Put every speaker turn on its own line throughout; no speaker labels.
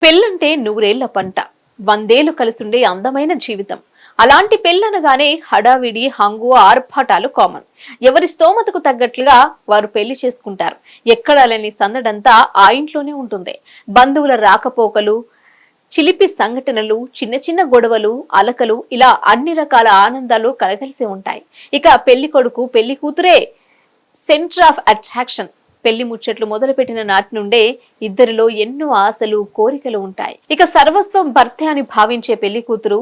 పెళ్ళంటే నూరేళ్ల పంట, వందేళ్లు కలిసుండే అందమైన జీవితం. అలాంటి పెళ్ళనగానే హడావిడి, హంగు, ఆర్భాటాలు కామన్. ఎవరి స్తోమతకు తగ్గట్లుగా వారు పెళ్లి చేసుకుంటారు. ఎక్కడాలని సందడంతా ఆ ఇంట్లోనే ఉంటుంది. బంధువుల రాకపోకలు, చిలిపి సంఘటనలు, చిన్న చిన్న గొడవలు, అలకలు, ఇలా అన్ని రకాల ఆనందాలు కలగలిసి ఉంటాయి. ఇక పెళ్లి కొడుకు, పెళ్లి కూతురే సెంటర్ ఆఫ్ అట్రాక్షన్. పెళ్లి ముచ్చట్లు మొదలుపెట్టిన నాటి నుండే ఇద్దరిలో ఎన్నో ఆశలు, కోరికలు ఉంటాయి. ఇక సర్వస్వం భర్తే అని భావించే పెళ్లి కూతురు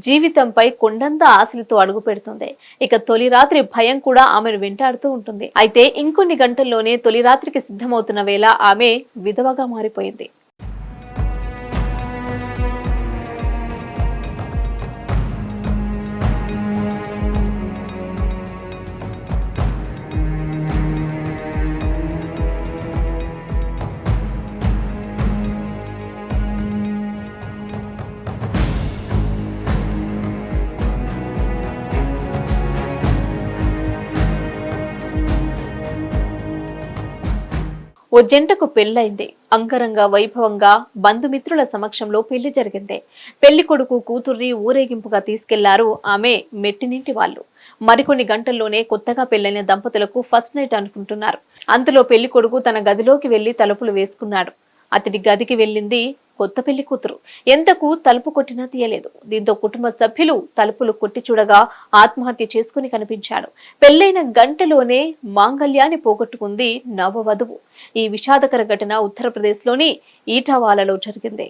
జీవితంపై కొండంత ఆశలతో అడుగు పెడుతుంది. ఇక తొలి రాత్రి భయం కూడా ఆమెను వెంటాడుతూ ఉంటుంది. అయితే ఇంకొన్ని గంటల్లోనే తొలి రాత్రికి సిద్ధమవుతున్న వేళ ఆమె విధవగా మారిపోయింది. ఓ జంటకు పెళ్లైంది. అంగరంగ వైభవంగా బంధుమిత్రుల సమక్షంలో పెళ్లి జరిగింది. పెళ్లి కొడుకు కూతుర్ని ఊరేగింపుగా తీసుకెళ్లారు ఆమె మెట్టినింటి వాళ్ళు. మరికొన్ని గంటల్లోనే కొత్తగా పెళ్లైన దంపతులకు ఫస్ట్ నైట్ అనుకుంటున్నారు. అంతలో పెళ్లి కొడుకు తన గదిలోకి వెళ్లి తలుపులు వేసుకున్నాడు. అతడి గదికి వెళ్ళింది కొత్త పెళ్లి కూతురు. ఎంతకు తలుపు కొట్టినా తీయలేదు. దీంతో కుటుంబ సభ్యులు తలుపులు కొట్టి చూడగా ఆత్మహత్య చేసుకుని కనిపించాడు. పెళ్లైన గంటలోనే మాంగళ్యాన్ని పోగొట్టుకుంది నవవధువు. ఈ విషాదకర ఘటన ఉత్తరప్రదేశ్లోని ఈటావాలలో జరిగింది.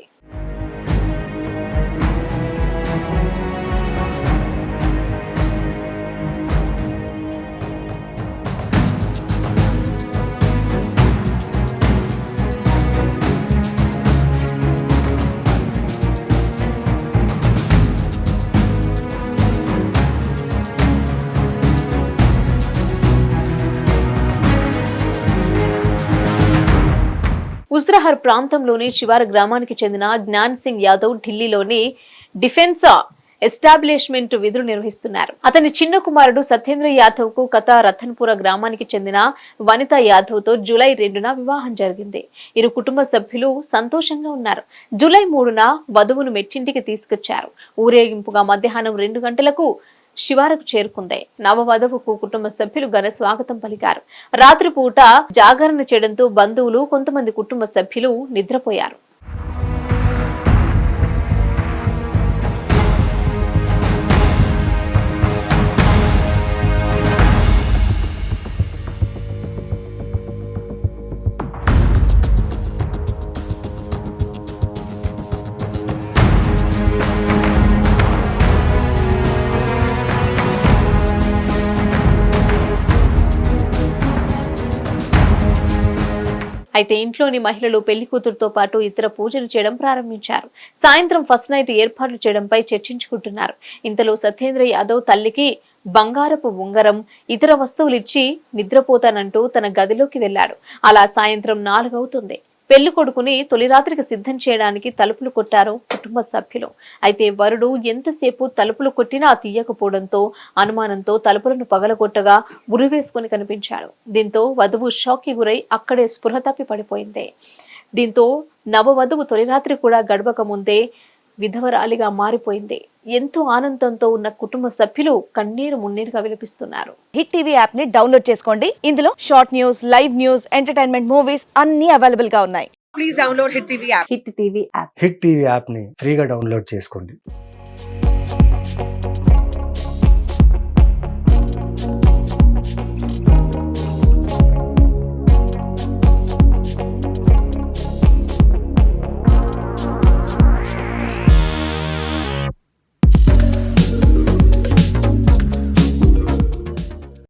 ఉజ్రహర్ ప్రాంతంలోని శివారు గ్రామానికి చెందిన జ్ఞాన్ సింగ్ యాదవ్ ఢిల్లీలోని డిఫెన్స్ ఎస్టాబ్లిష్మెంట్ విధులు నిర్వహిస్తున్నారు. అతని చిన్న కుమారుడు సత్యేంద్ర యాదవ్ కు కథ రతన్పుర గ్రామానికి చెందిన వనిత యాదవ్ తో జూలై 2న వివాహం జరిగింది. ఇరు కుటుంబ సభ్యులు సంతోషంగా ఉన్నారు. జూలై 3న వధువును మెట్టింటికి తీసుకొచ్చారు. ఊరేగింపుగా మధ్యాహ్నం 2 గంటలకు శివారుకు చేరుకుంది. నవవధువుకు కుటుంబ సభ్యులు ఘన స్వాగతం పలికారు. రాత్రిపూట జాగరణ చేయడంతో బంధువులు, కొంతమంది కుటుంబ సభ్యులు నిద్రపోయారు. అయితే ఇంట్లోని మహిళలు పెళ్లి కూతురుతో పాటు ఇతర పూజలు చేయడం ప్రారంభించారు. సాయంత్రం ఫస్ట్ నైట్ ఏర్పాట్లు చేయడంపై చర్చించుకుంటున్నారు. ఇంతలో సత్యేంద్ర యాదవ్ తల్లికి బంగారపు ఉంగరం, ఇతర వస్తువులు ఇచ్చి నిద్రపోతానంటూ తన గదిలోకి వెళ్లాడు. అలా సాయంత్రం 4 అవుతుంది. పెళ్లి కొడుకుని తొలి రాత్రికి సిద్ధం చేయడానికి తలుపులు కొట్టారు కుటుంబ సభ్యులు. అయితే వరుడు ఎంతసేపు తలుపులు కొట్టినా తీయకపోవడంతో అనుమానంతో తలుపులను పగలగొట్టగా ఉరివేసుకుని కనిపించాడు. దీంతో వధువు షాక్ కి గురై అక్కడే స్పృహ తప్పి పడిపోయింది. దీంతో నవవధువు తొలి రాత్రి కూడా గడవక ముందే విధవరాలిగా మారిపోయింది. ఎంతో ఆనందంతో ఉన్న కుటుంబ సభ్యులు కన్నీరు మున్నీరుగా విలపిస్తున్నారు.
హిట్ టీవీ యాప్ ని డౌన్లోడ్ చేసుకోండి. ఇందులో short news, live news, entertainment movies అన్ని అవైలబుల్ గా ఉన్నాయి.
Please download Hit TV app.
Hit TV app.
Hit TV యాప్ని ఫ్రీగా డౌన్లోడ్ చేసుకోండి.